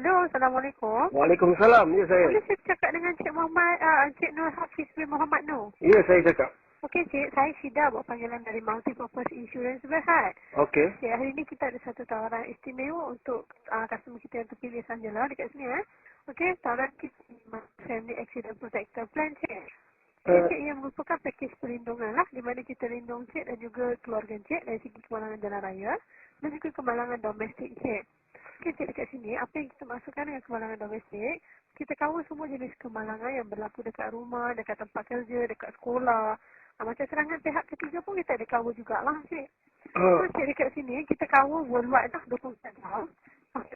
Hello, Assalamualaikum. Waalaikumsalam, ya saya. Boleh saya cakap dengan Cik Muhammad, Cik Nur Hafiz bin Muhammad Nur? Ya, saya cakap. Okey Cik, saya Syida buat panggilan dari Multipurpose Insurance Berhad. Okey. Cik, hari ini kita ada satu tawaran istimewa untuk customer kita yang terpilih sajalah dekat sini. Okey, tawaran kita Family Accident Protector Plan Cik. Cik yang merupakan pakej perlindungan lah, di mana kita lindung Cik dan juga keluarga Cik dari segi kemalangan jalan raya dan juga kemalangan domestik Cik. Okey Cik, dekat sini apa yang kita masukkan dengan kemalangan domestik, kita cover semua jenis kemalangan yang berlaku dekat rumah, dekat tempat kerja, dekat sekolah. Macam serangan pihak ketiga pun kita ada cover jugalah Cik. So Cik, dekat sini kita cover worldwide lah 24 jam.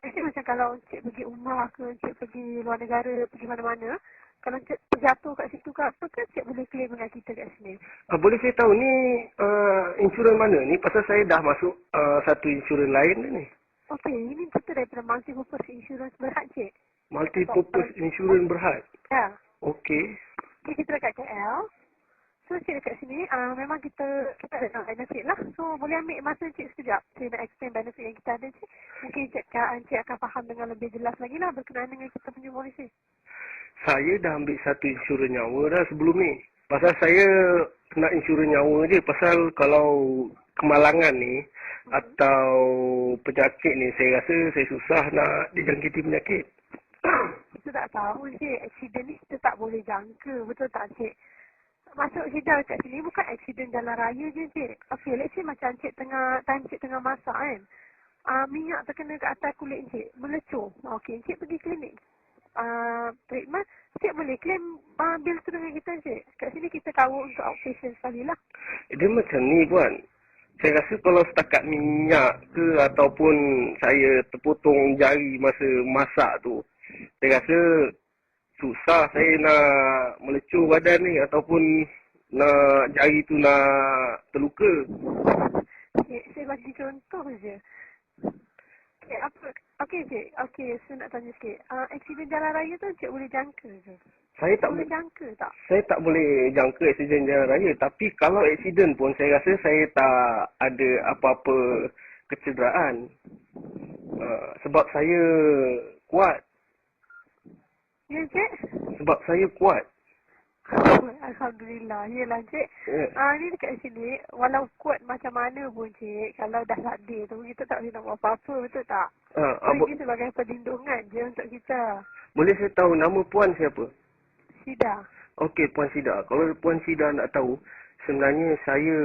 Cik, macam kalau Cik pergi umrah ke, Cik pergi luar negara, pergi mana-mana, kalau Cik terjatuh kat situ ke apa ke, Cik boleh claim dengan kita kat sini. Boleh saya tahu ni insurans mana ni? Pasal saya dah masuk satu insurans lain ni. Okey, ini kita daripada Multipurpose Insurance Berhad Cik. Multipurpose Insurans Berhad. Ya. Okey. Okay, kita dekat KL. So, Cik dekat sini, memang kita ada benefit lah. So, boleh ambil masa Cik sekejap. Saya nak explain benefit yang kita ada Cik. Mungkin Cik akan faham dengan lebih jelas lagi lah berkenaan dengan kita punya polisi. Saya dah ambil satu insurans nyawa dah sebelum ni. Pasal saya kena insurans nyawa je. Pasal kalau kemalangan ni atau penyakit ni, saya rasa saya susah nak dijangkiti penyakit. Kita tak tahu Cik, accident ni kita tak boleh jangka. Betul tak Cik? Masuk sidang kat sini bukan accident jalan raya je Cik. Okey, let's say macam Cik tengah masak kan. Minyak terkena kat atas kulit Cik, melecur. Okey, Cik pergi klinik. Treatment, Cik boleh claim bil tu dengan kita Cik. Kat sini kita cover untuk outpatient sekali lah. Dia macam ni Puan. Saya rasa kalau setakat minyak ke ataupun saya terpotong jari masa masak tu, saya rasa susah saya nak melecur badan ni ataupun nak jari tu nak terluka. Cik, saya bagi contoh je. Okey, apa? Okey Cik, okey, saya nak tanya sikit. Aksiden jalan raya tu Cik boleh jangka ke? Saya tak boleh jangka tak? Saya tak boleh jangka aksiden jalan raya, tapi kalau aksiden pun saya rasa saya tak ada apa-apa kecederaan. Sebab saya kuat. Ya Cik? Sebab saya kuat. Alhamdulillah. Yelah Cik. Ni dekat sini, walau kuat macam mana pun Cik, kalau dah takdir tu, kita tak boleh nak buat apa-apa, betul tak? Ini sebagai perlindungan je untuk kita. Boleh saya tahu nama Puan siapa? Syida. Okey, Puan Syida. Kalau Puan Syida nak tahu, sebenarnya saya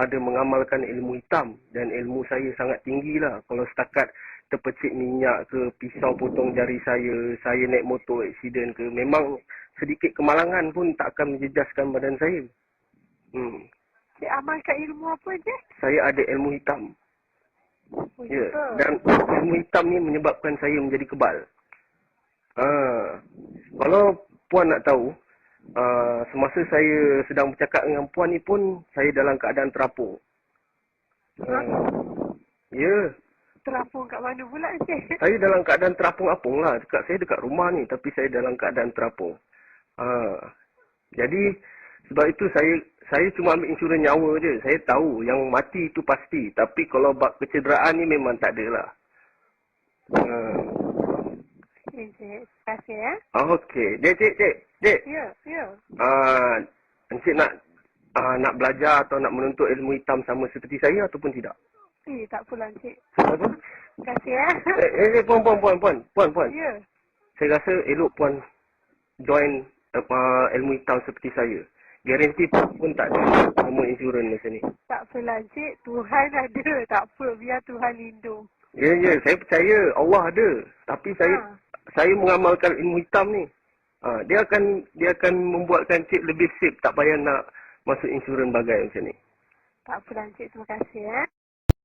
ada mengamalkan ilmu hitam dan ilmu saya sangat tinggi lah. Kalau setakat terpecik minyak ke, pisau potong jari saya naik motor aksiden ke, memang sedikit kemalangan pun tak akan menjejaskan badan saya. Cik amalkan ilmu apa je? Saya ada ilmu hitam. Oh, ya, dan ilmu hitam ni menyebabkan saya menjadi kebal. Kalau Puan nak tahu, semasa saya sedang bercakap dengan Puan ni pun, saya dalam keadaan terapung. Ya. Terapung kat mana pula Cik? Saya dalam keadaan terapung-apung lah. Saya dekat rumah ni, tapi saya dalam keadaan terapung. Jadi, sebab itu saya cuma ambil insurans nyawa je. Saya tahu yang mati itu pasti. Tapi kalau bab kecederaan ni memang tak ada lah. Okey Cik, terima kasih ya. Okey. Cik. Ya. Encik nak belajar atau nak menuntut ilmu hitam sama seperti saya ataupun tidak? Tak apalah Cik. Apa? Terima kasih ya. Puan. Ya. Saya rasa elok Puan join ilmu hitam seperti saya. Garanti pun tak ada nama insurans macam ni. Tak apalah Cik, Tuhan ada. Tak apa, biar Tuhan lindung. Ya, saya percaya Allah ada. Tapi saya mengamalkan ilmu hitam ni. Dia akan membuatkan Cik lebih safe, tak payah nak masuk insurans bagai macam ni. Tak apalah Cik, terima kasih ya.